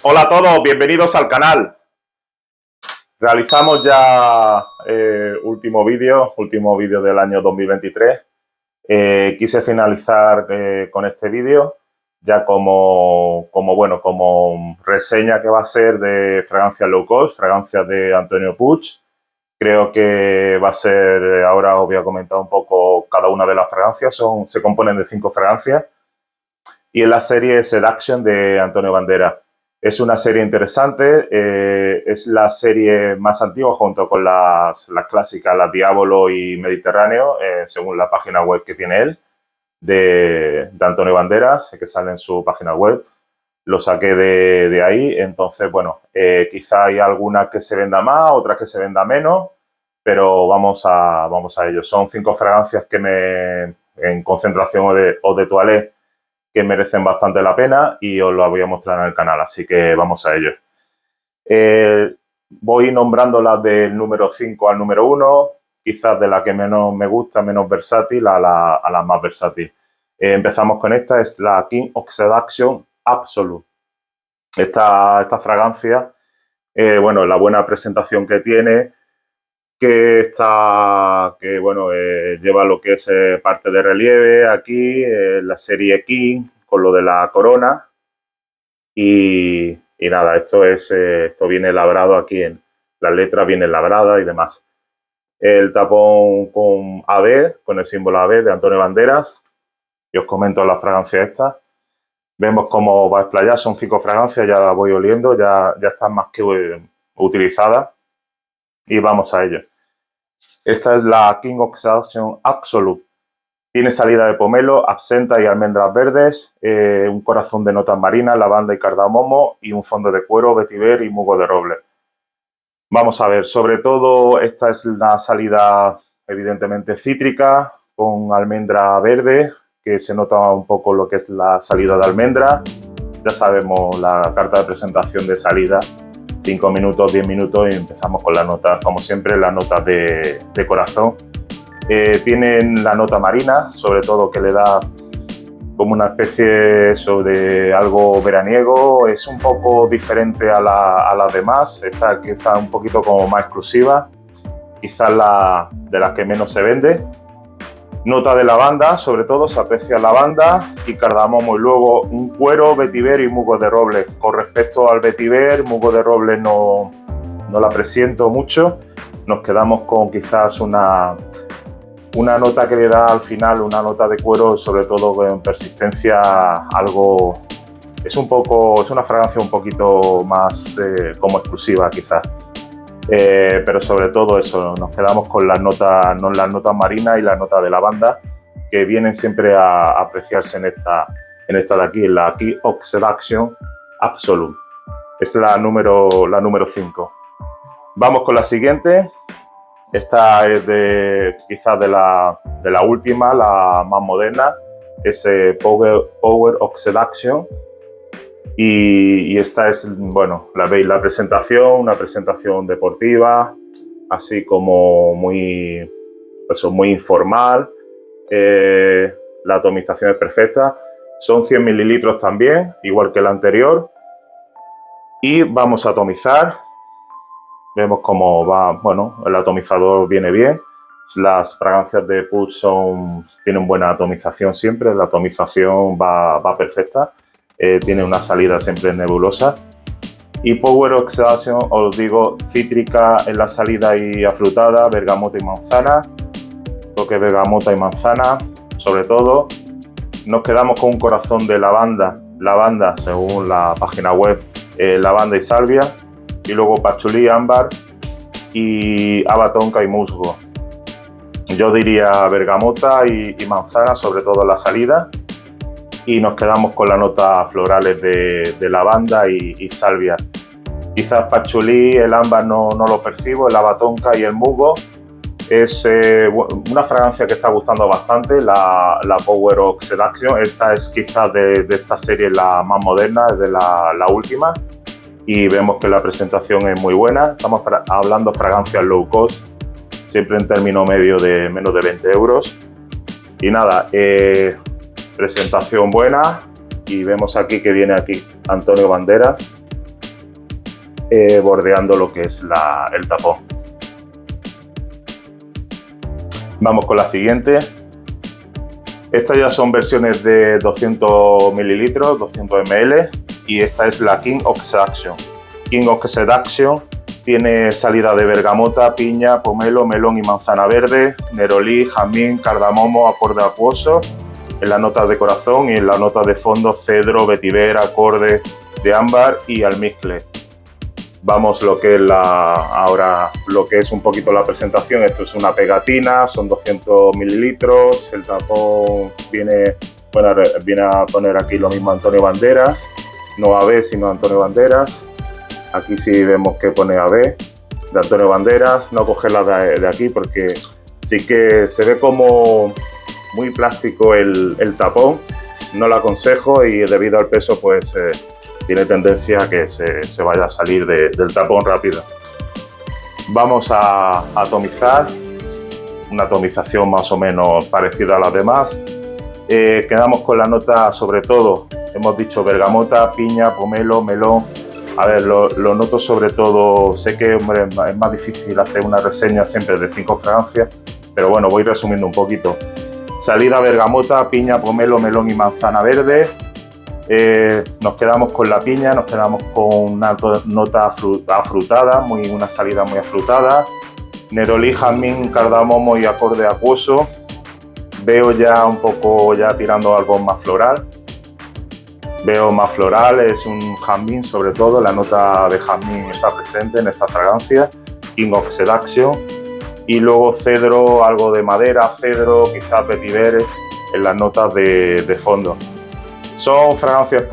Hola a todos, bienvenidos al canal. Realizamos ya último vídeo del año 2023. Quise finalizar con este vídeo ya como reseña que va a ser de fragancias low cost, fragancias de Antonio Puig. Creo que va a ser, ahora os voy a comentar un poco cada una de las fragancias, se componen de 5 fragancias y es la serie Seduction de Antonio Banderas. Es una serie interesante, es la serie más antigua junto con las clásicas, las Diablo y Mediterráneo, según la página web que tiene él, de Antonio Banderas, que sale en su página web. Lo saqué de ahí, entonces, bueno, quizá hay alguna que se venda más, otras que se venda menos, pero vamos a ello. Son 5 fragancias que en concentración o de toilette, que merecen bastante la pena y os lo voy a mostrar en el canal, así que vamos a ello. Voy nombrándolas del número 5 al número 1, quizás de la que menos me gusta, menos versátil, a la más versátil. Empezamos con esta, es la King of Seduction Absolute. Esta fragancia, bueno, la buena presentación que tiene, lleva lo que es parte de relieve aquí, la serie King, con lo de la corona. Y nada, esto viene labrado aquí, en las letras vienen labradas y demás. El tapón con AB, con el símbolo AB de Antonio Banderas. Y os comento la fragancia esta. Vemos cómo va a explayar, son 5 fragancias, ya la voy oliendo, ya están más que utilizadas. Y vamos a ello. Esta es la King of Seduction Absolute. Tiene salida de pomelo, absenta y almendras verdes, un corazón de notas marinas, lavanda y cardamomo y un fondo de cuero, vetiver y musgo de roble. Vamos a ver, sobre todo esta es la salida evidentemente cítrica, con almendra verde, que se nota un poco lo que es la salida de almendra. Ya sabemos la carta de presentación de salida, 5 minutos, 10 minutos y empezamos con las notas, como siempre, las notas de corazón. Tienen la nota marina, sobre todo, que le da como una especie de algo veraniego. Es un poco diferente a las demás, está quizás un poquito como más exclusiva, quizás la de las que menos se vende. Nota de lavanda, sobre todo se aprecia lavanda y cardamomo, y luego un cuero, vetiver y musgo de roble. Con respecto al vetiver, musgo de roble no la presiento mucho, nos quedamos con quizás una nota que le da al final, una nota de cuero, sobre todo con persistencia, algo... Es una fragancia un poquito más como exclusiva quizás. Pero sobre todo eso, nos quedamos con las notas marinas y las notas de lavanda, que vienen siempre a apreciarse en esta de aquí, la King of Seduction Absolute. Es la número 5. Vamos con la siguiente. Esta es quizás de la última, la más moderna, es Power of Seduction. Y esta es, bueno, la veis la presentación, una presentación deportiva, así como muy informal. La atomización es perfecta. Son 100 mililitros también, igual que la anterior. Y vamos a atomizar. Vemos cómo va, bueno, el atomizador viene bien. Las fragancias de Puig tienen buena atomización siempre, la atomización va perfecta. Tiene una salida siempre nebulosa. Y Power of Seduction, os digo, cítrica en la salida y afrutada, bergamota y manzana. Toque bergamota y manzana, sobre todo. Nos quedamos con un corazón de lavanda según la página web, lavanda y salvia. Y luego pachulí, ámbar y haba tonka y musgo. Yo diría bergamota y manzana, sobre todo en la salida. Y nos quedamos con las notas florales de lavanda y salvia. Quizás pachulí, el ámbar no lo percibo, el haba tonka y el musgo. Es una fragancia que está gustando bastante, la Power of Seduction. Esta es quizás de esta serie la más moderna, es de la última. Y vemos que la presentación es muy buena. Estamos hablando fragancias low cost, siempre en término medio de menos de 20 euros. Y nada, presentación buena. Y vemos aquí que viene aquí Antonio Banderas bordeando lo que es el tapón. Vamos con la siguiente. Estas ya son versiones de 200 mililitros, 200 ml, y esta es la King of Seduction. King of Seduction tiene salida de bergamota, piña, pomelo, melón y manzana verde, nerolí, jazmín, cardamomo, acorde acuoso, en las notas de corazón y en las notas de fondo cedro, vetiver, acorde de ámbar y almizcle. Vamos ahora lo que es un poquito la presentación. Esto es una pegatina, son 200 mililitros, el tapón viene a poner aquí lo mismo Antonio Banderas, no AB sino Antonio Banderas. Aquí sí vemos que pone AB de Antonio Banderas, no cogerla de aquí porque sí que se ve como muy plástico el tapón, no lo aconsejo y debido al peso pues tiene tendencia a que se vaya a salir del tapón rápido. Vamos a atomizar, una atomización más o menos parecida a las demás. Quedamos con la nota, sobre todo, hemos dicho bergamota, piña, pomelo, melón. A ver, lo noto sobre todo, sé que hombre, es más difícil hacer una reseña siempre de 5 fragancias, pero bueno, voy resumiendo un poquito. Salida bergamota, piña, pomelo, melón y manzana verde. Nos quedamos con la piña, nos quedamos con una nota afrutada, una salida muy afrutada. Nerolí, jazmín, cardamomo y acorde acuoso. Veo ya un poco tirando algo más floral. Veo más floral, es un jazmín sobre todo, la nota de jazmín está presente en esta fragancia. King of Seduction. Y luego cedro, algo de madera, cedro, quizás vetiver en las notas de fondo. Son fragancias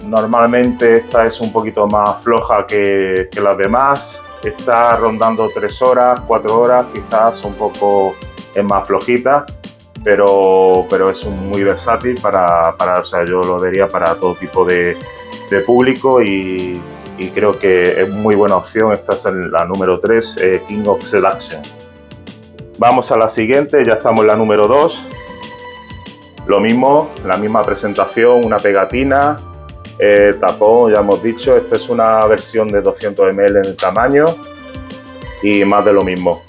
normalmente esta es un poquito más floja que las demás, está rondando 3 horas, 4 horas, quizás un poco es más flojita, pero es muy versátil o sea, yo lo diría para todo tipo de público y creo que es muy buena opción. Esta es la número 3, King of Seduction. Vamos a la siguiente, ya estamos en la número 2. Lo mismo, la misma presentación, una pegatina, tapón, ya hemos dicho, esta es una versión de 200 ml en el tamaño y más de lo mismo.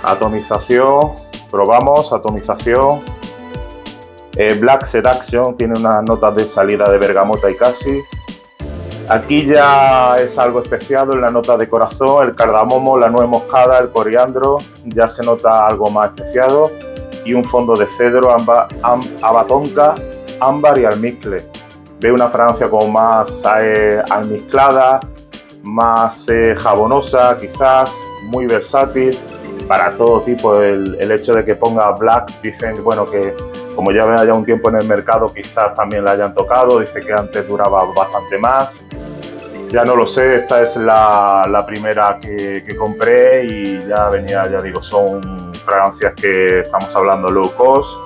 Atomización, probamos, atomización. Black Seduction tiene unas notas de salida de bergamota y casi. Aquí ya es algo especiado en la nota de corazón, el cardamomo, la nuez moscada, el coriandro, ya se nota algo más especiado. Y un fondo de cedro, abatonca, ámbar y almizcle. Veo una fragancia como más almizclada, más jabonosa quizás, muy versátil para todo tipo. El hecho de que ponga black, dicen bueno que como ya ven ya un tiempo en el mercado quizás también la hayan tocado, dice que antes duraba bastante más. Ya no lo sé, esta es la primera que compré y ya venía, ya digo, son fragancias que estamos hablando low cost,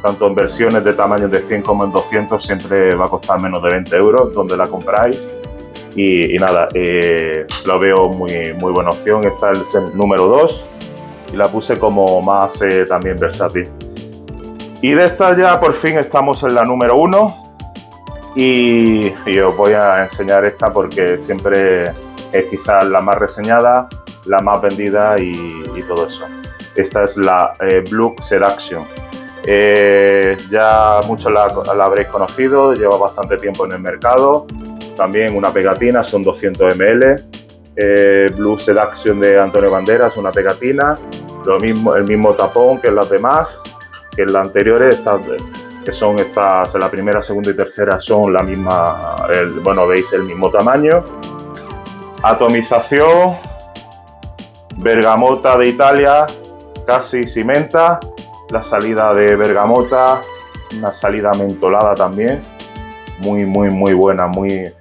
tanto en versiones de tamaños de 100 como en 200 siempre va a costar menos de 20 euros donde la compráis y nada, lo veo muy buena opción. Esta es el número 2 y la puse como más también versátil. Y de esta ya por fin estamos en la número 1 y os voy a enseñar esta porque siempre es quizás la más reseñada, la más vendida y todo eso. Esta es la Blue Seduction. Ya muchos la habréis conocido, lleva bastante tiempo en el mercado. También una pegatina, son 200 ml. Blue Seduction de Antonio Banderas, una pegatina. El mismo tapón que en las demás, que en las anteriores, que son estas, la primera, segunda y tercera son la misma, bueno, veis el mismo tamaño. Atomización, bergamota de Italia, casi cimenta, la salida de bergamota, una salida mentolada también, muy buena, muy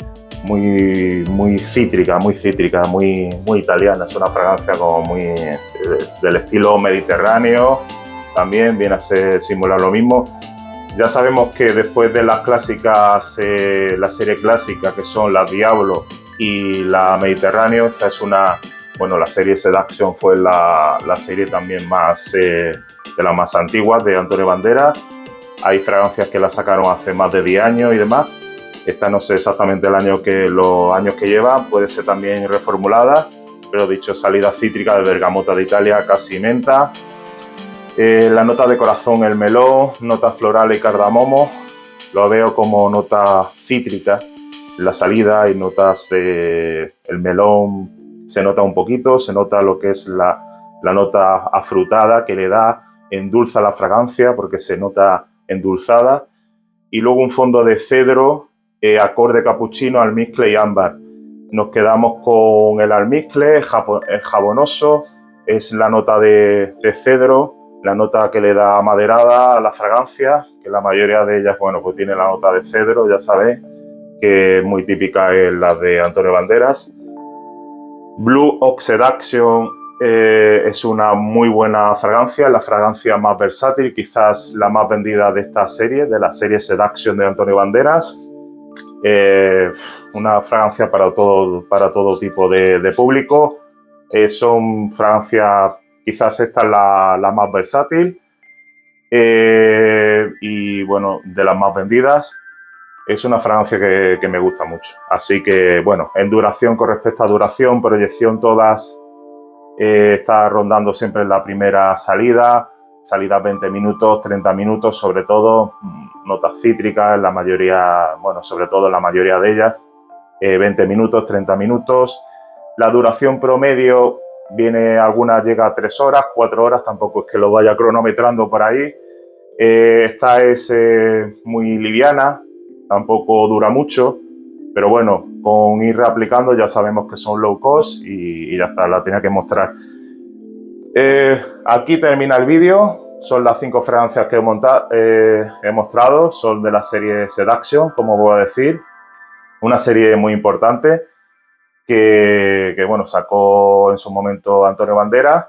cítrica, muy italiana. Es una fragancia como muy del estilo mediterráneo, también viene a simular lo mismo. Ya sabemos que después de las clásicas, la serie clásica que son la Diablo y la Mediterráneo, esta es la serie Seduction fue la serie también más de las más antiguas de Antonio Banderas. Hay fragancias que la sacaron hace más de 10 años y demás. Esta no sé exactamente los años que lleva, puede ser también reformulada, pero dicho, salida cítrica de bergamota de Italia, casi menta. La nota de corazón, el melón, notas florales y cardamomo. Lo veo como nota cítrica en la salida y notas de el melón se nota un poquito, se nota lo que es la nota afrutada que le da, endulza la fragancia porque se nota endulzada. Y luego un fondo de cedro, acorde capuchino, almizcle y ámbar. Nos quedamos con el almizcle, jabonoso, es la nota de cedro, la nota que le da maderada a la fragancia, que la mayoría de ellas, bueno, pues tiene la nota de cedro, ya sabéis, que es muy típica en las de Antonio Banderas. Blue Oxidation es una muy buena fragancia, la fragancia más versátil, quizás la más vendida de esta serie, de la serie Seduction de Antonio Banderas. Una fragancia para todo tipo de público. Son fragancias, quizás esta es la más versátil y bueno, de las más vendidas. Es una fragancia que me gusta mucho. Así que bueno, en duración, con respecto a duración, proyección, todas está rondando siempre en la primera salida, salidas 20 minutos, 30 minutos, sobre todo notas cítricas, en la mayoría, bueno, sobre todo en la mayoría de ellas, 20 minutos, 30 minutos. La duración promedio viene, alguna llega a 3 horas, 4 horas, tampoco es que lo vaya cronometrando por ahí. Esta es muy liviana, tampoco dura mucho, pero bueno, con ir reaplicando ya sabemos que son low cost y ya está, la tenía que mostrar. Aquí termina el vídeo, son las 5 fragancias que he mostrado, son de la serie Seduction, como voy a decir, una serie muy importante que bueno, sacó en su momento Antonio Banderas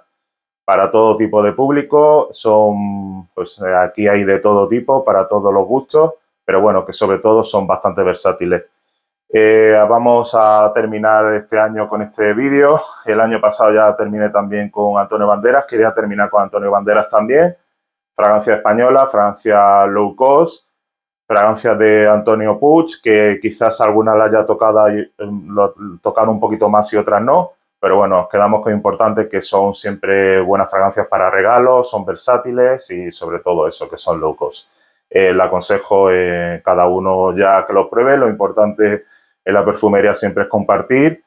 para todo tipo de público. Son, pues aquí hay de todo tipo, para todos los gustos, pero bueno, que sobre todo son bastante versátiles. Vamos a terminar este año con este vídeo. El año pasado ya terminé también con Antonio Banderas, quería terminar con Antonio Banderas también. Fragancia española, fragancia low cost, fragancias de Antonio Puig, que quizás algunas la haya tocado un poquito más y otras no, pero bueno, quedamos con importante que son siempre buenas fragancias para regalos, son versátiles y sobre todo eso, que son low cost. Le aconsejo cada uno ya que lo pruebe. Lo importante en la perfumería siempre es compartir.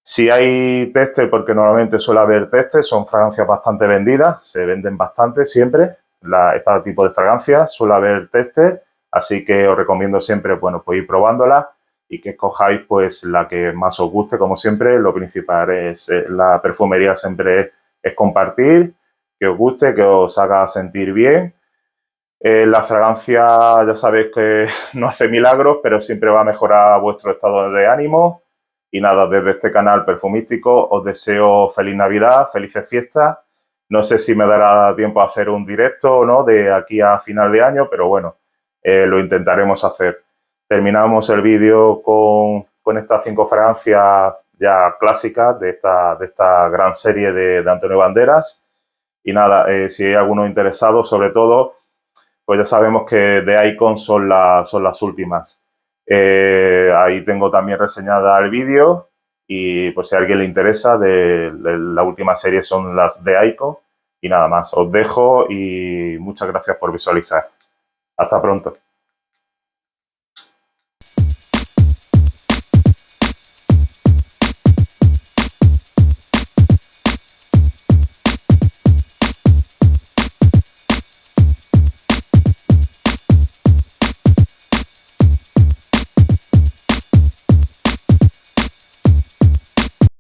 Si hay testes, porque normalmente suele haber testes, son fragancias bastante vendidas, se venden bastante siempre, este tipo de fragancias, suele haber testes, así que os recomiendo siempre, bueno, pues ir probándolas y que escojáis pues la que más os guste, como siempre. Lo principal es la perfumería siempre es compartir, que os guste, que os haga sentir bien. La fragancia ya sabéis que no hace milagros, pero siempre va a mejorar vuestro estado de ánimo. Y nada, desde este canal perfumístico os deseo feliz Navidad, felices fiestas. No sé si me dará tiempo a hacer un directo o no de aquí a final de año, pero bueno, lo intentaremos hacer. Terminamos el vídeo con estas 5 fragancias ya clásicas de esta gran serie de Antonio Banderas. Y nada, si hay alguno interesado, sobre todo, pues ya sabemos que de Icon son las últimas. Ahí tengo también reseñada el vídeo y pues si a alguien le interesa, de la última serie son las de Icon. Y nada más, os dejo y muchas gracias por visualizar. Hasta pronto.